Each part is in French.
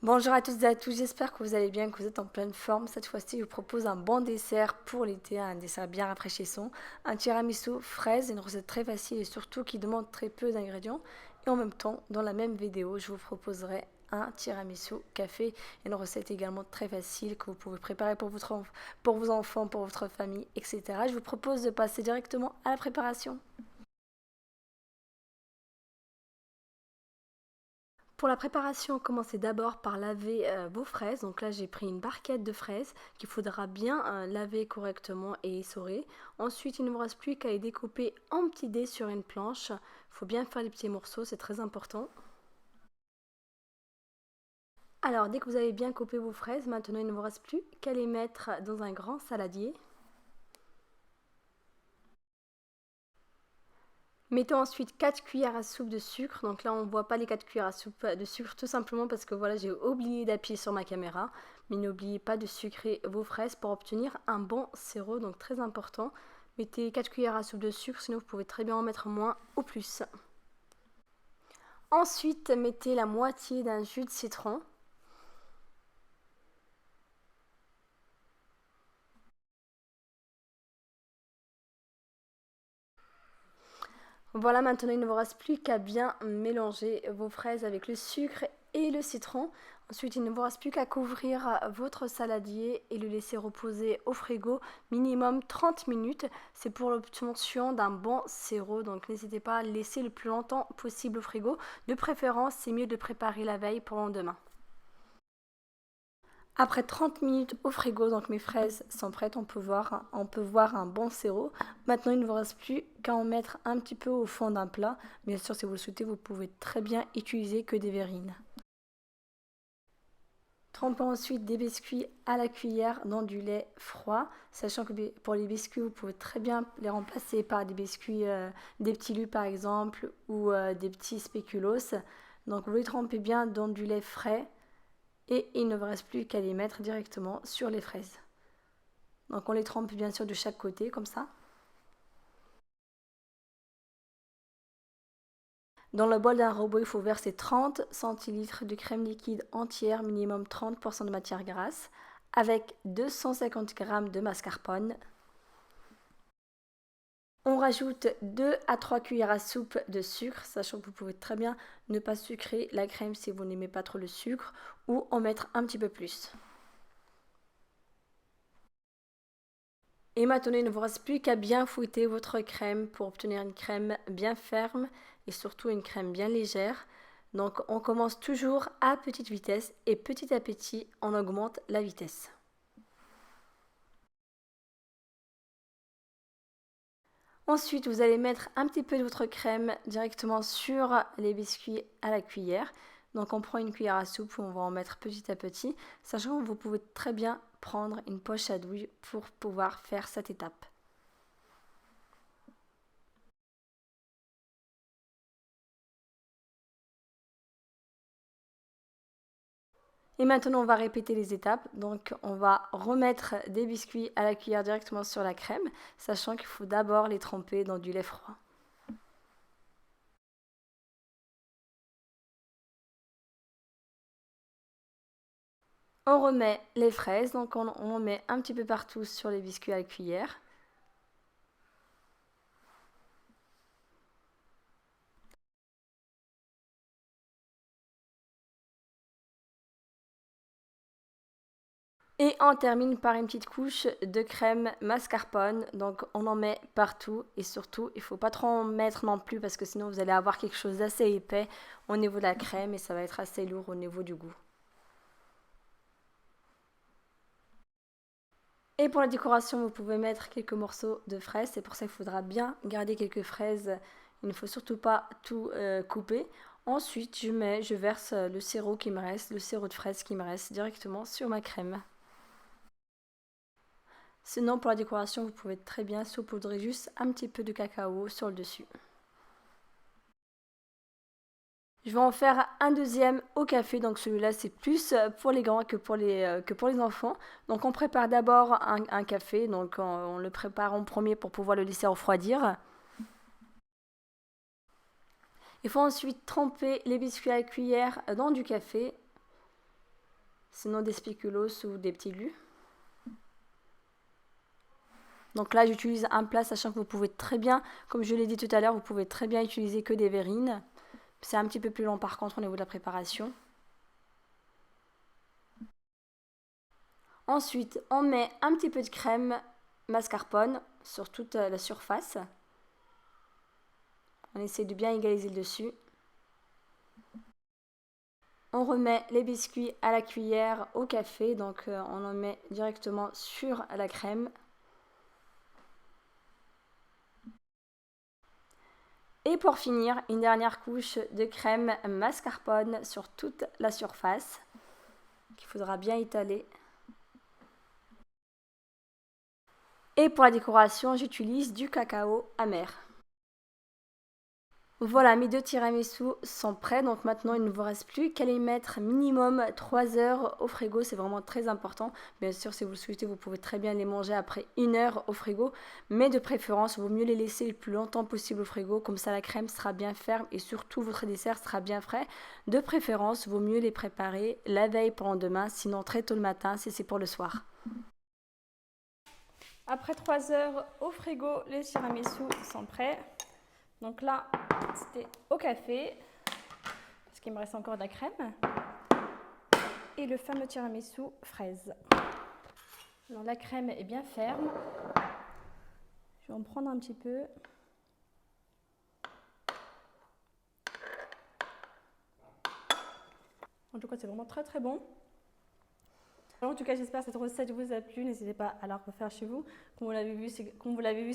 Bonjour à toutes et à tous, j'espère que vous allez bien, que vous êtes en pleine forme. Cette fois-ci, je vous propose un bon dessert pour l'été, un dessert bien rafraîchissant. Un tiramisu fraise, une recette très facile et surtout qui demande très peu d'ingrédients. Et en même temps, dans la même vidéo, je vous proposerai un tiramisu café, une recette également très facile que vous pouvez préparer pour vos enfants, pour votre famille, etc. Je vous propose de passer directement à la préparation. Pour la préparation, commencez d'abord par laver vos fraises. Donc là, j'ai pris une barquette de fraises qu'il faudra bien laver correctement et essorer. Ensuite, il ne vous reste plus qu'à les découper en petits dés sur une planche. Il faut bien faire les petits morceaux, c'est très important. Alors, dès que vous avez bien coupé vos fraises, maintenant il ne vous reste plus qu'à les mettre dans un grand saladier. Mettons ensuite 4 cuillères à soupe de sucre. Donc là, on ne voit pas les 4 cuillères à soupe de sucre tout simplement parce que voilà, j'ai oublié d'appuyer sur ma caméra. Mais n'oubliez pas de sucrer vos fraises pour obtenir un bon sirop, donc très important. Mettez 4 cuillères à soupe de sucre, sinon vous pouvez très bien en mettre moins ou plus. Ensuite, mettez la moitié d'un jus de citron. Voilà, maintenant il ne vous reste plus qu'à bien mélanger vos fraises avec le sucre et le citron. Ensuite, il ne vous reste plus qu'à couvrir votre saladier et le laisser reposer au frigo minimum 30 minutes. C'est pour l'obtention d'un bon sirop, donc n'hésitez pas à le laisser le plus longtemps possible au frigo. De préférence, c'est mieux de préparer la veille pour le lendemain. Après 30 minutes au frigo, donc mes fraises sont prêtes, on peut voir un bon sirop. Maintenant, il ne vous reste plus qu'à en mettre un petit peu au fond d'un plat. Bien sûr, si vous le souhaitez, vous pouvez très bien utiliser que des verrines. Trempez ensuite des biscuits à la cuillère dans du lait froid, sachant que pour les biscuits, vous pouvez très bien les remplacer par des biscuits, des petits lus par exemple, ou des petits spéculoos. Donc vous les trempez bien dans du lait frais et il ne vous reste plus qu'à les mettre directement sur les fraises. Donc on les trempe bien sûr de chaque côté comme ça. Dans le bol d'un robot, il faut verser 30 centilitres de crème liquide entière, minimum 30% de matière grasse, avec 250 g de mascarpone. On rajoute 2 à 3 cuillères à soupe de sucre, sachant que vous pouvez très bien ne pas sucrer la crème si vous n'aimez pas trop le sucre, ou en mettre un petit peu plus. Et maintenant, il ne vous reste plus qu'à bien fouetter votre crème pour obtenir une crème bien ferme et surtout une crème bien légère. Donc on commence toujours à petite vitesse et petit à petit on augmente la vitesse. Ensuite, vous allez mettre un petit peu de votre crème directement sur les biscuits à la cuillère. Donc on prend une cuillère à soupe où on va en mettre petit à petit, sachant que vous pouvez très bien prendre une poche à douille pour pouvoir faire cette étape. Et maintenant, on va répéter les étapes. Donc, on va remettre des biscuits à la cuillère directement sur la crème, sachant qu'il faut d'abord les tremper dans du lait froid. On remet les fraises, donc on en met un petit peu partout sur les biscuits à la cuillère. Et on termine par une petite couche de crème mascarpone. Donc on en met partout et surtout il ne faut pas trop en mettre non plus parce que sinon vous allez avoir quelque chose d'assez épais au niveau de la crème et ça va être assez lourd au niveau du goût. Et pour la décoration, vous pouvez mettre quelques morceaux de fraises. C'est pour ça qu'il faudra bien garder quelques fraises. Il ne faut surtout pas tout couper. Ensuite, je verse le sirop qui me reste, le sirop de fraise qui me reste directement sur ma crème. Sinon, pour la décoration, vous pouvez très bien saupoudrer juste un petit peu de cacao sur le dessus. Je vais en faire un deuxième au café, donc celui-là c'est plus pour les grands que pour les enfants. Donc on prépare d'abord un café, donc on le prépare en premier pour pouvoir le laisser refroidir. Il faut ensuite tremper les biscuits à la cuillère dans du café. sinon des spéculoos ou des petits lus. Donc là, j'utilise un plat, sachant que vous pouvez très bien, comme je l'ai dit tout à l'heure, vous pouvez très bien utiliser que des verrines. C'est un petit peu plus long par contre au niveau de la préparation. Ensuite, on met un petit peu de crème mascarpone sur toute la surface. On essaie de bien égaliser le dessus. On remet les biscuits à la cuillère au café, donc on en met directement sur la crème. Et pour finir, une dernière couche de crème mascarpone sur toute la surface, qu'il faudra bien étaler. Et pour la décoration, j'utilise du cacao amer. Voilà, mes 2 tiramisu sont prêts, donc maintenant il ne vous reste plus qu'à les mettre minimum 3 heures au frigo, c'est vraiment très important. Bien sûr, si vous le souhaitez, vous pouvez très bien les manger après 1 heure au frigo, mais de préférence, il vaut mieux les laisser le plus longtemps possible au frigo, comme ça la crème sera bien ferme et surtout votre dessert sera bien frais. De préférence, il vaut mieux les préparer la veille pour le lendemain, sinon très tôt le matin si c'est pour le soir. Après 3 heures au frigo, les tiramisu sont prêts. Donc là, c'était au café, parce qu'il me reste encore de la crème. Et le fameux tiramisu fraise. Alors la crème est bien ferme. Je vais en prendre un petit peu. En tout cas, c'est vraiment très très bon. En tout cas, j'espère que cette recette vous a plu. N'hésitez pas à la refaire chez vous. Comme vous l'avez vu, c'est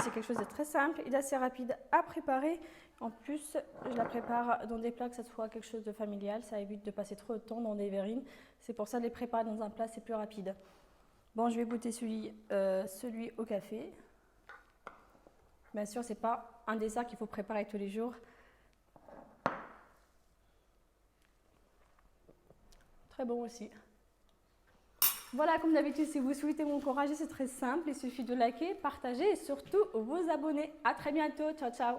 quelque chose de très simple et d'assez rapide à préparer. En plus, je la prépare dans des plats que ce soit quelque chose de familial. Ça évite de passer trop de temps dans des verrines. C'est pour ça de les préparer dans un plat, c'est plus rapide. Bon, je vais goûter celui au café. Bien sûr, ce n'est pas un dessert qu'il faut préparer tous les jours. Très bon aussi. Voilà, comme d'habitude, si vous souhaitez m'encourager, c'est très simple. Il suffit de liker, partager et surtout vous abonner. À très bientôt. Ciao, ciao.